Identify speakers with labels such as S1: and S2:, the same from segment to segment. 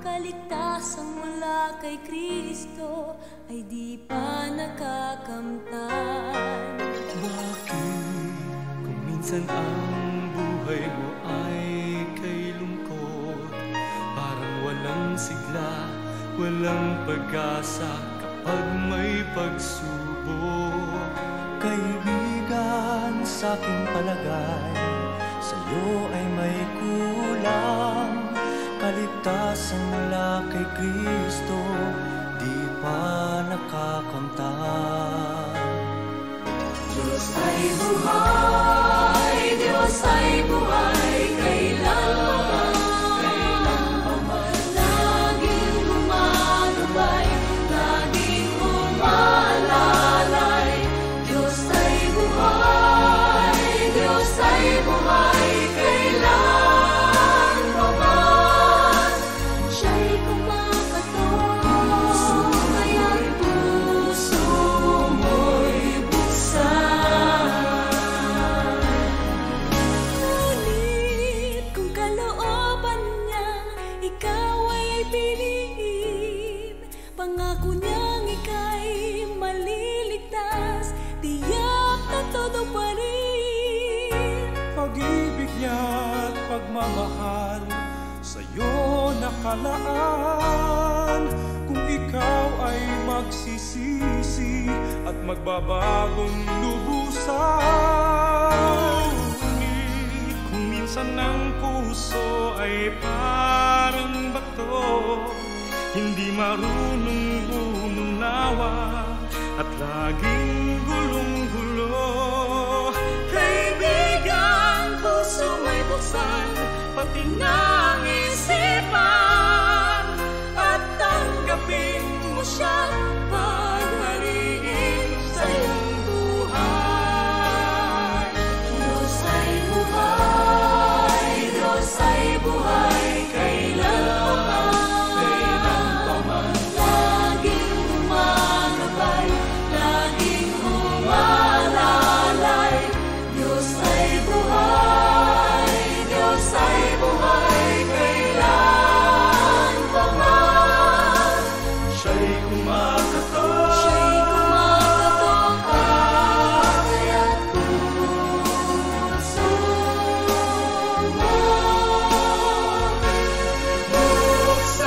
S1: kaligtasang mula kay Kristo ay di pa nakakamtan.
S2: Bakit kung minsan ang buhay mo ay kay lungkot, parang walang sigla, walang pag-asa kapag may pagsubok?
S3: Kaibigan, sa aking palagay, sa'yo ay may kulang. Kaligtasan mula kay Kristo, di pa nakakamtan.
S1: Diyos ay buhay, Diyos ay buhay, kailanman, laging gumagabay, laging umaalalay. Diyos ay buhay, Diyos ay buhay, kailanman. Siya'y kumakatok, kaya't puso mo'y buksan. Ngunit kung kalooban niya, ikaw ay piliin, pangako niyang ika'y maliligtas, tiyak na todo pa rin.
S2: Pag-ibig niya't pagmamahal sa'yo nakalaan. Kung ikaw ay magsisisi at magbabagong lubusan. Ngunit kung minsan ang puso ay parang bato, hindi marunong umunawa at laging gulong-gulo. Kaibigan, puso may buksan, pati ng isipan, at tanggapin mo siyang paghariin sa iyong buhay.
S1: Diyos ay buhay, Diyos ay buhay, kailanman, laging gumagabay, laging umaalalay. Diyos ay buhay, Diyos ay buhay, kailanman.
S2: Siya'y kumakatok,
S1: Siya'y kumakatok, kaya't puso mo buksan.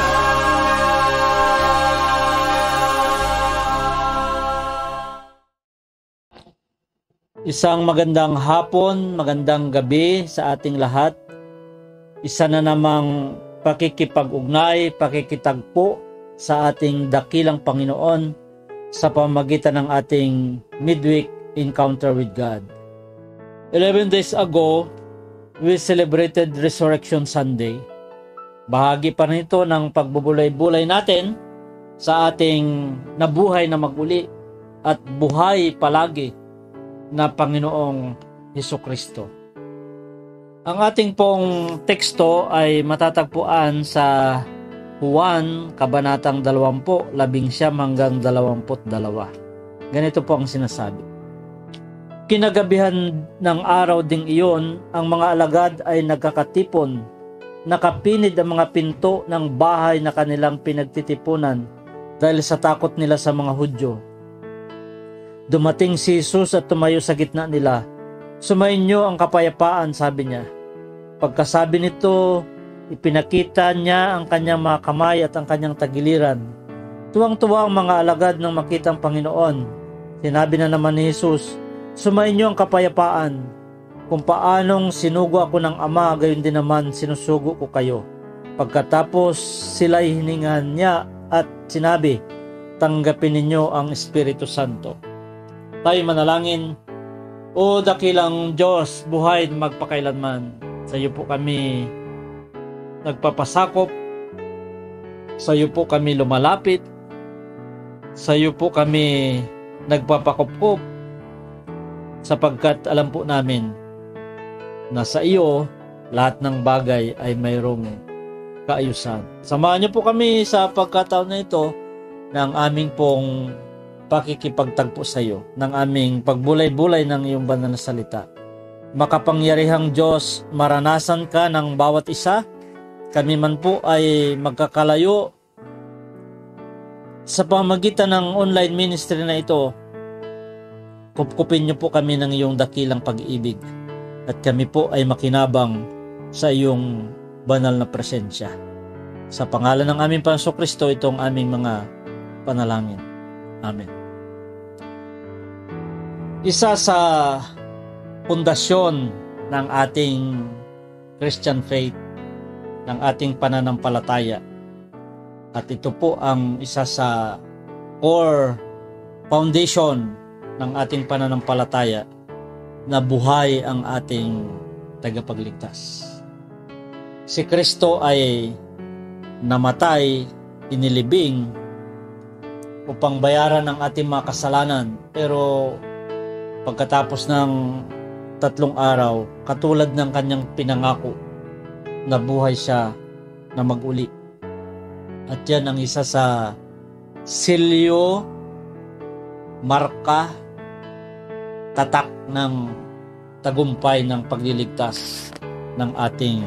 S4: Isang magandang hapon, magandang gabi sa ating lahat. Isa na namang pakikipag-ugnay, pakikitagpo sa ating dakilang Panginoon sa pamamagitan ng ating midweek encounter with God. 11 days ago, we celebrated Resurrection Sunday. Bahagi pa nito ng pagbubulay-bulay natin sa ating nabuhay na maguli at buhay palagi na Panginoong Hesukristo. Ang ating pong teksto ay matatagpuan sa Juan, Kabanatang 20, 11 hanggang 22. Ganito po ang sinasabi. Kinagabihan ng araw ding iyon, ang mga alagad ay nagkakatipon, nakapinid ang mga pinto ng bahay na kanilang pinagtitipunan dahil sa takot nila sa mga Hudyo. Dumating si Jesus at tumayo sa gitna nila. Sumainyo ang kapayapaan, sabi niya. Pagkasabi nito, ipinakita niya ang kanyang mga kamay at ang kanyang tagiliran. Tuwang-tuwa ang mga alagad nang makita ang Panginoon. Sinabi na naman ni Jesus, sumainyo ang kapayapaan. Kung paanong sinugo ako ng Ama, gayon din naman sinusugo ko kayo. Pagkatapos sila'y hiningan niya at sinabi, tanggapin ninyo ang Espiritu Santo. Tayo manalangin. O dakilang Diyos, buhay na magpakailanman, sa iyo po kami nagpapasakop, sa iyo po kami lumalapit, sa iyo po kami nagpapakupkup, sapagkat alam po namin na sa iyo lahat ng bagay ay mayroong kaayusan. Samahan niyo po kami sa pagkataon na ito ng aming pong pakikipagtagpo sa iyo, ng aming pagbulay-bulay ng iyong banal na salita. Makapangyarihang Diyos, maranasan ka ng bawat isa kami man po ay magkakalayo sa pamamagitan ng online ministry na ito, kupkupin niyo po kami ng iyong dakilang pag-ibig at kami po ay makinabang sa iyong banal na presensya. Sa pangalan ng aming Panginoong Kristo, itong aming mga panalangin. Amen. Isa sa pundasyon ng ating Christian faith, ng ating pananampalataya, at ito po ang isa sa core foundation ng ating pananampalataya, na buhay ang ating tagapagligtas. Si Kristo ay namatay, inilibing upang bayaran ang ating mga kasalanan, pero pagkatapos ng 3 araw, katulad ng kanyang pinangako, nabuhay siya na mag-uli. At yan ang isa sa silyo, marka, tatak ng tagumpay ng pagliligtas ng ating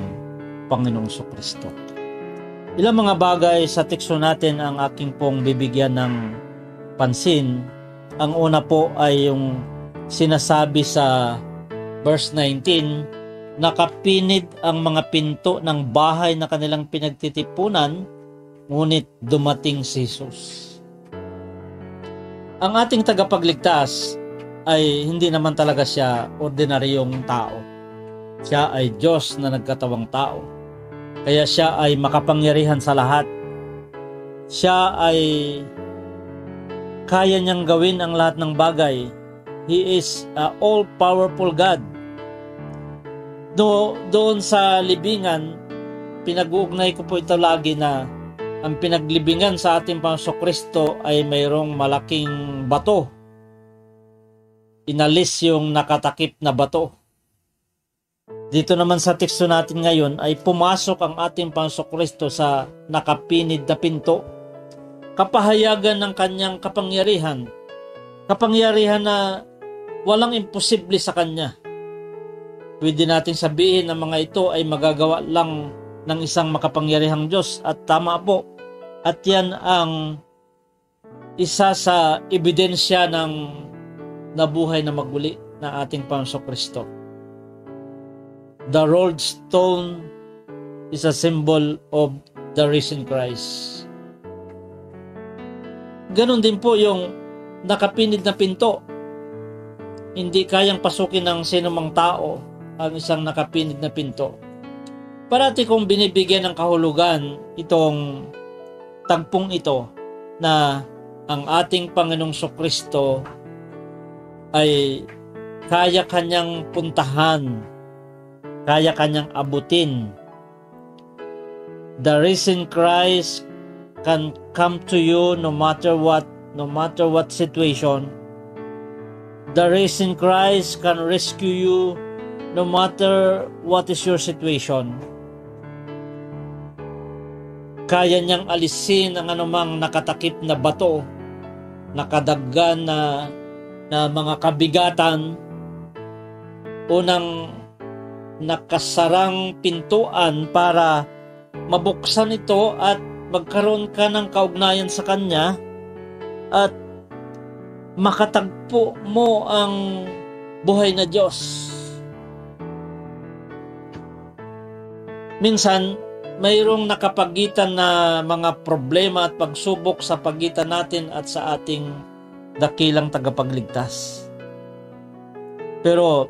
S4: Panginoong Kristo. Ilang mga bagay sa teksto natin ang aking pong bibigyan ng pansin. Ang una po ay yung sinasabi sa verse 19, nakapinid ang mga pinto ng bahay na kanilang pinagtitipunan, ngunit dumating si Jesus. Ang ating tagapagligtas ay hindi naman talaga siya ordinaryong tao. Siya ay Diyos na nagkatawang tao. Kaya siya ay makapangyarihan sa lahat. Siya ay kaya niyang gawin ang lahat ng bagay. He is a all-powerful God. Doon sa libingan, pinag-uugnay ko po ito lagi na ang pinaglibingan sa ating Panginoong Kristo ay mayroong malaking bato. Inalis yung nakatakip na bato. Dito naman sa teksto natin ngayon ay pumasok ang ating Panginoong Kristo sa nakapinid na pinto. Kapahayagan ng kanyang kapangyarihan. Kapangyarihan na walang imposible sa kanya. Pwede natin sabihin na mga ito ay magagawa lang ng isang makapangyarihang Diyos, at tama po. At yan ang isa sa ebidensya ng nabuhay na maguli na ating Panginoong Kristo. The rolled stone is a symbol of the risen Christ. Ganon din po yung nakapinid na pinto. Hindi kayang pasukin ng sinumang tao ang isang nakapinid na pinto. Parati kong binibigyan ng kahulugan itong tagpong ito na ang ating Panginoong Kristo ay kaya kanyang puntahan, kaya kanyang abutin. The risen Christ can come to you no matter what situation. The risen Christ can rescue you no matter what is your situation. Kaya niyang alisin ang anumang nakatakip na bato, nakadaggan na mga kabigatan, unang nakasarang pintuan para mabuksan ito at magkaroon ka ng kaugnayan sa Kanya at makatagpo mo ang buhay na Diyos. Minsan, mayroong nakapagitan na mga problema at pagsubok sa pagitan natin at sa ating dakilang tagapagligtas. Pero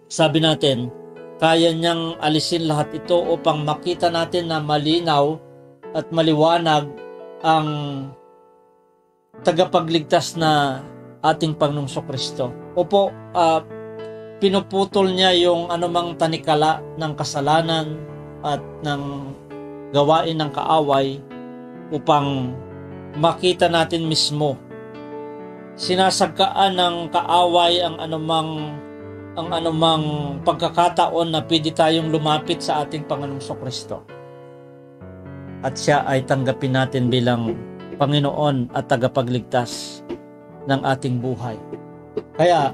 S4: sabi natin, kaya niyang alisin lahat ito upang makita natin na malinaw at maliwanag ang tagapagligtas na ating Panginoong Kristo. Opo, pinuputol niya yung anumang tanikala ng kasalanan at ng gawain ng kaaway upang makita natin mismo. Sinasagkaan ng kaaway ang anumang pagkakataon na pwede tayong lumapit sa ating Panginoong Kristo. At siya ay tanggapin natin bilang Panginoon at tagapagligtas ng ating buhay. Kaya,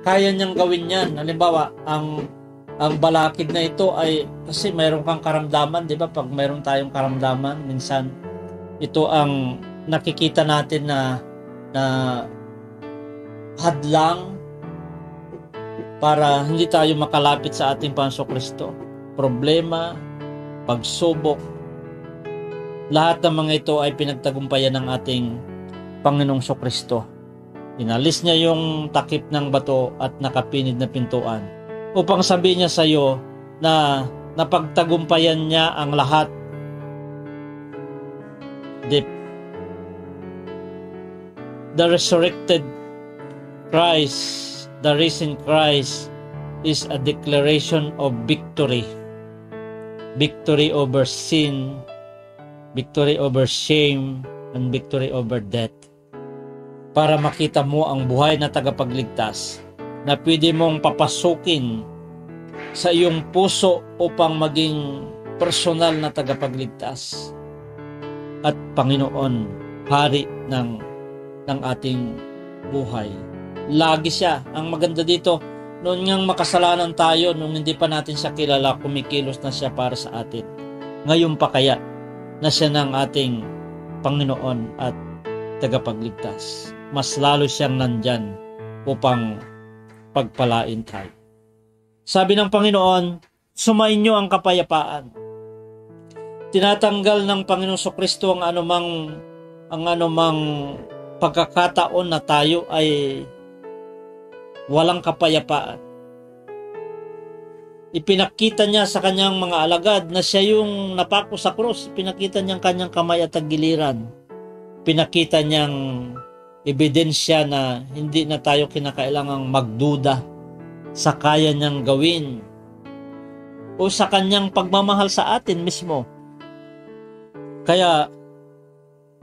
S4: kaya niyang gawin yan. Halimbawa, ang ang balakid na ito ay kasi mayroon kang karamdaman, di ba? Pag mayroon tayong karamdaman, minsan ito ang nakikita natin na hadlang para hindi tayo makalapit sa ating Panginoong problema, pagsubok, lahat ng mga ito ay pinagtagumpayan ng ating Panginoong Kristo. Inalis niya yung takip ng bato at nakapinid na pintuan upang sabihin niya sa iyo na napagtagumpayan niya ang lahat. The resurrected Christ, the risen Christ is a declaration of victory. Victory over sin, victory over shame, and victory over death. Para makita mo ang buhay na tagapagligtas na pwede mong papasukin sa iyong puso upang maging personal na tagapagligtas at Panginoon, Hari ng ating buhay. Lagi siya. Ang maganda dito, noon ngang makasalanan tayo, nung hindi pa natin siya kilala, kumikilos na siya para sa atin. Ngayon pa kaya na siya ng ating Panginoon at tagapagligtas. Mas lalo siyang nandyan upang pagpalain tayo. Sabi ng Panginoon, sumainyo ang kapayapaan. Tinatanggal ng Panginoong Kristo ang anumang pagkakataon na tayo ay walang kapayapaan. Ipinakita niya sa kanyang mga alagad na siya yung napako sa krus. Pinakita niyang kanyang kamay at tagiliran. Pinakita niyang ebidensya na hindi na tayo kinakailangang magduda sa kaya niyang gawin o sa kanyang pagmamahal sa atin mismo. Kaya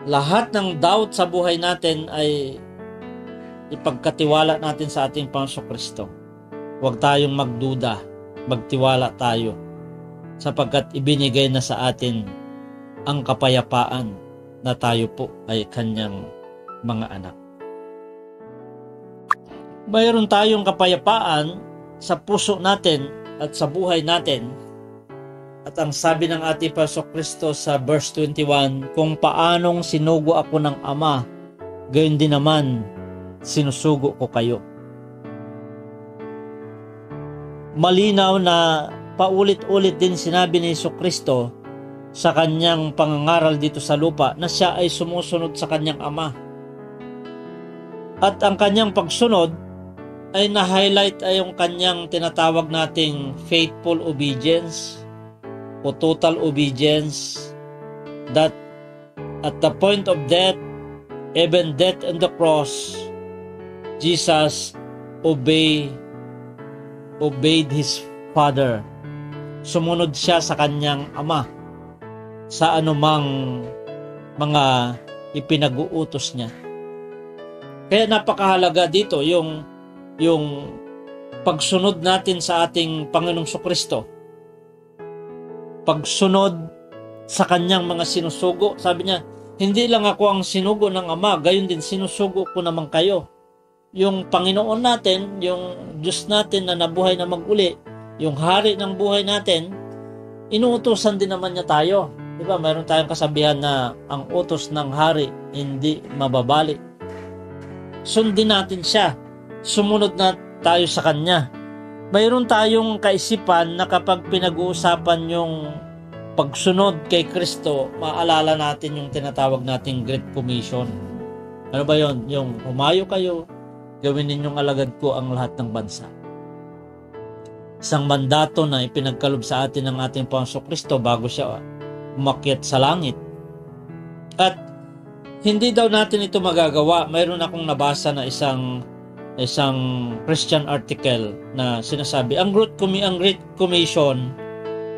S4: lahat ng doubt sa buhay natin ay ipagkatiwala natin sa ating Panginoong Kristo. Huwag tayong magduda, magtiwala tayo sapagkat ibinigay na sa atin ang kapayapaan na tayo po ay kanyang mga anak. Mayroon tayong kapayapaan sa puso natin at sa buhay natin. At ang sabi ng ating Panginoong Kristo sa verse 21, kung paanong sinugo ako ng Ama, gayon din naman sinusugo ko kayo. Malinaw na paulit-ulit din sinabi ni Hesus Kristo sa kanyang pangangaral dito sa lupa na siya ay sumusunod sa kanyang Ama. At ang kanyang pagsunod ay na-highlight ay yung kanyang tinatawag nating faithful obedience o total obedience, that at the point of death, even death on the cross, Jesus obeyed his Father. Sumunod siya sa kanyang Ama sa anumang mga ipinag-uutos niya. Kaya napakahalaga dito yung pagsunod natin sa ating Panginoong Kristo. Pagsunod sa kanyang mga sinusugo. Sabi niya, hindi lang ako ang sinugo ng Ama, gayon din sinusugo ko naman kayo. Yung Panginoon natin, yung Diyos natin na nabuhay na mag-uli, yung Hari ng buhay natin, inuutosan din naman niya tayo. Diba? Mayroon tayong kasabihan na ang utos ng Hari hindi mababali. Sundin natin siya. Sumunod na tayo sa kanya. Mayroon tayong kaisipan na kapag pinag-uusapan yung pagsunod kay Kristo, maalala natin yung tinatawag nating Great Commission. Ano ba yon? Yung humayo kayo, gawin ninyong alagad ko ang lahat ng bansa. Isang mandato na ipinagkalob sa atin ng ating Panginoong Kristo bago siya umakyat sa langit. At hindi daw natin ito magagawa. Mayroon akong nabasa na isang Christian article na sinasabi, ang Great Commission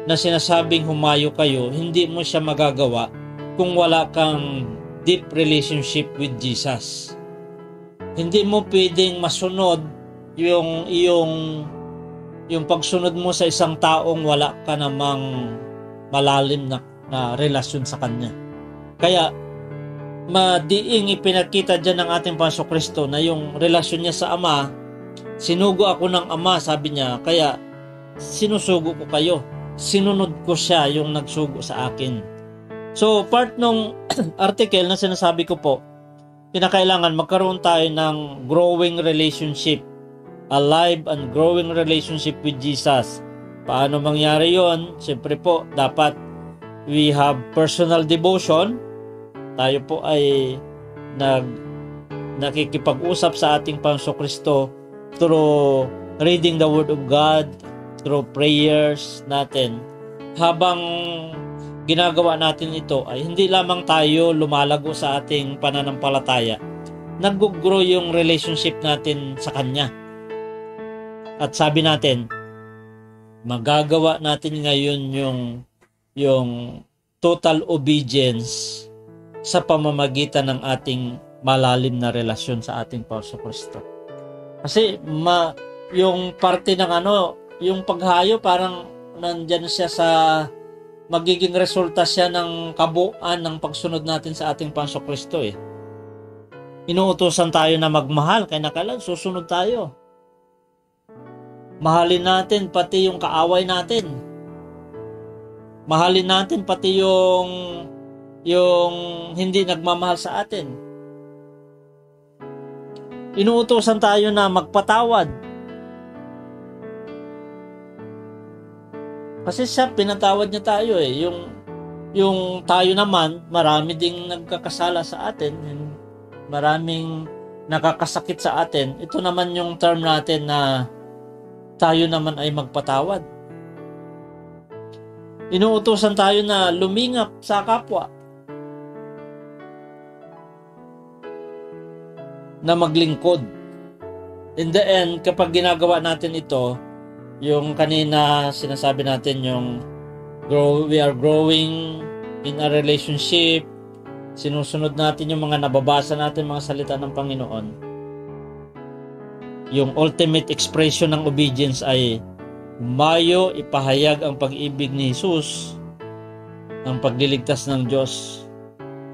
S4: na sinasabing humayo kayo, hindi mo siya magagawa kung wala kang deep relationship with Jesus. Hindi mo pwedeng masunod yung pagsunod mo sa isang taong wala ka namang malalim na relasyon sa kanya. Kaya madiing ipinakita dyan ng ating Panginoong Kristo na yung relasyon niya sa Ama, sinugo ako ng Ama, sabi niya, kaya sinusugo ko kayo. Sinunod ko siya, yung nagsugo sa akin. So, part nung article na sinasabi ko po, kinakailangan magkaroon tayo ng growing relationship, a live and growing relationship with Jesus. Paano mangyari yon? Siyempre po, dapat we have personal devotion. Tayo po ay nakikipag-usap sa ating Panginoong Kristo through reading the Word of God, through prayers natin. Habang ginagawa natin ito ay hindi lamang tayo lumalago sa ating pananampalataya, nag-grow yung relationship natin sa Kanya. At sabi natin, magagawa natin ngayon yung total obedience sa pamamagitan ng ating malalim na relasyon sa ating Panginoong Kristo. Kasi yung parte ng yung paghayo, parang nandyan siya sa magiging resulta siya ng kabuuan ng pagsunod natin sa ating Panginoong Kristo eh. Inuutosan tayo na magmahal, kaya nakailan susunod tayo. Mahalin natin pati yung kaaway natin. Mahalin natin pati yung hindi nagmamahal sa atin. Inuutosan tayo na magpatawad. Kasi siya, pinatawad niya tayo eh. Yung tayo naman, marami ding nagkakasala sa atin. Maraming nakakasakit sa atin. Ito naman yung term natin na tayo naman ay magpatawad. Inuutosan tayo na lumingap sa kapwa. Na maglingkod. In the end, kapag ginagawa natin ito, yung kanina sinasabi natin we are growing in a relationship, sinusunod natin yung mga nababasa natin, mga salita ng Panginoon. Yung ultimate expression ng obedience ay humayo, ipahayag ang pag-ibig ni Jesus, ang pagliligtas ng Diyos,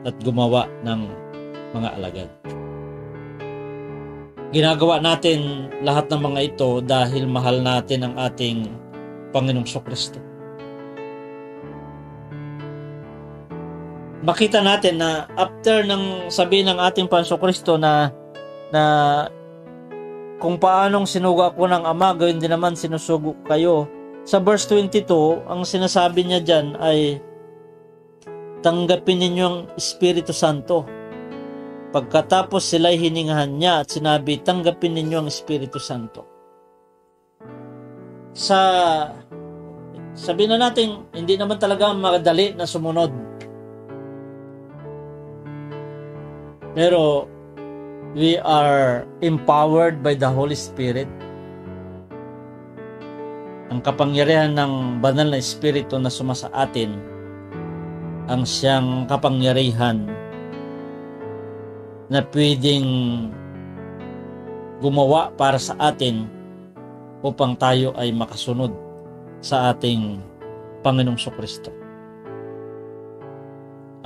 S4: at gumawa ng mga alagad. Ginagawa natin lahat ng mga ito dahil mahal natin ang ating Panginoong Kristo. Makita natin na after ng sabihin ng ating Panginoong Kristo na kung paanong sinugo ako ng Ama, gayon din naman sinusugo kayo. Sa verse 22, ang sinasabi niya dyan ay tanggapin ninyo ang Espiritu Santo. Pagkatapos sila'y hiningahan niya at sinabi, tanggapin ninyo ang Espiritu Santo. Sabihin na natin, hindi naman talaga madali na sumunod. Pero we are empowered by the Holy Spirit. Ang kapangyarihan ng banal na Espiritu na sumasa atin, ang siyang kapangyarihan na pwedeng gumawa para sa atin upang tayo ay makasunod sa ating Panginoong Kristo.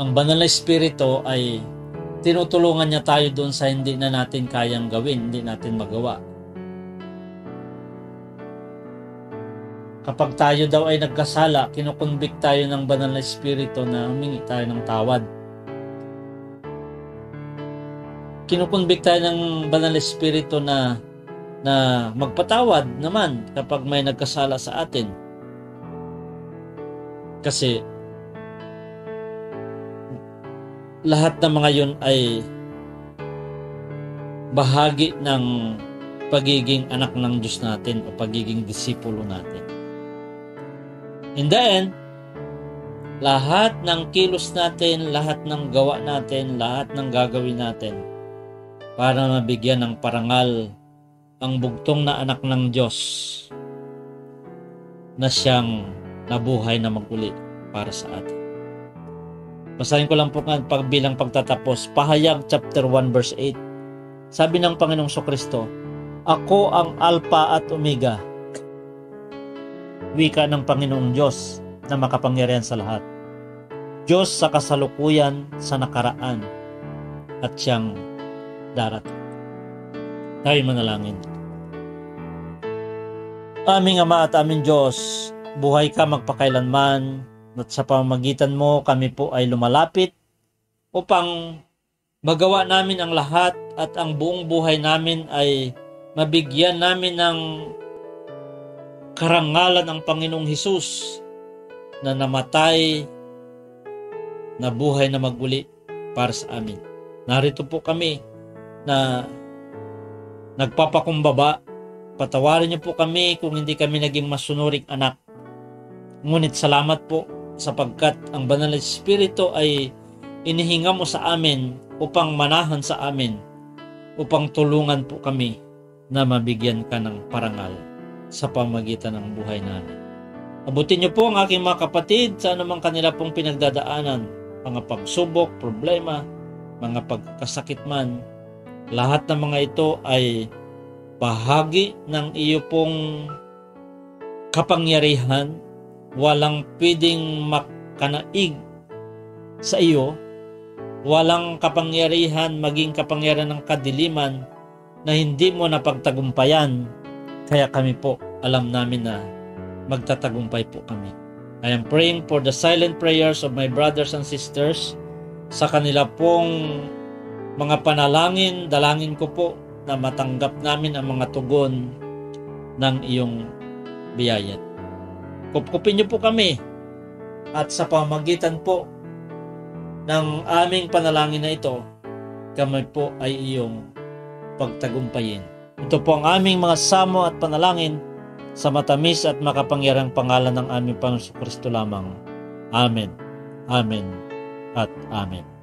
S4: Ang banal na Espiritu ay tinutulungan niya tayo doon sa hindi na natin kayang gawin, hindi natin magawa. Kapag tayo daw ay nagkasala, kinukonvict tayo ng banal na Espiritu na humingi tayo ng tawad. Kinukonvict tayo ng banal na Espiritu na magpatawad naman kapag may nagkasala sa atin. Kasi lahat ng mga yun ay bahagi ng pagiging anak ng Diyos natin o pagiging disipulo natin. In the end, lahat ng kilos natin, lahat ng gawa natin, lahat ng gagawin natin para mabigyan ng parangal ang bugtong na anak ng Diyos na siyang nabuhay na maguli para sa atin. Basahin ko lang po nga bilang pagtatapos. Pahayag chapter 1 verse 8. Sabi ng Panginoong Kristo, ako ang Alpha at Omega, wika ng Panginoong Diyos na makapangyarihan sa lahat. Diyos sa kasalukuyan, sa nakaraan, at siyang darating. Tayo manalangin. Aming Ama at aming Diyos, buhay ka magpakailanman, at sa pamamagitan mo kami po ay lumalapit upang magawa namin ang lahat at ang buong buhay namin ay mabigyan namin ng karangalan ng Panginoong Hesus na namatay, na buhay na maguli para sa amin. Narito po kami na nagpapakumbaba. Patawarin niyo po kami kung hindi kami naging masunuring anak. Ngunit salamat po sapagkat ang Banal na Espiritu ay inihinga mo sa amin upang manahan sa amin, upang tulungan po kami na mabigyan ka ng parangal sa pamagitan ng buhay namin. Abutin niyo po ang aking mga kapatid sa anumang kanila pong pinagdadaanan, mga pagsubok, problema, mga pagkasakit man. Lahat ng mga ito ay bahagi ng iyo pong kapangyarihan. Walang pwedeng makanaig sa iyo. Walang kapangyarihan maging kapangyarihan ng kadiliman na hindi mo napagtagumpayan. Kaya kami po, alam namin na magtatagumpay po kami. I am praying for the silent prayers of my brothers and sisters. Sa kanila pong mga panalangin, dalangin ko po na matanggap namin ang mga tugon ng iyong biyaya. Kupkupin niyo po kami at sa pamamagitan po ng aming panalangin na ito, kami po ay iyong pagtagumpayin. Ito po ang aming mga samo at panalangin sa matamis at makapangyarang pangalan ng aming Panginoong Kristo lamang. Amen. Amen at Amen.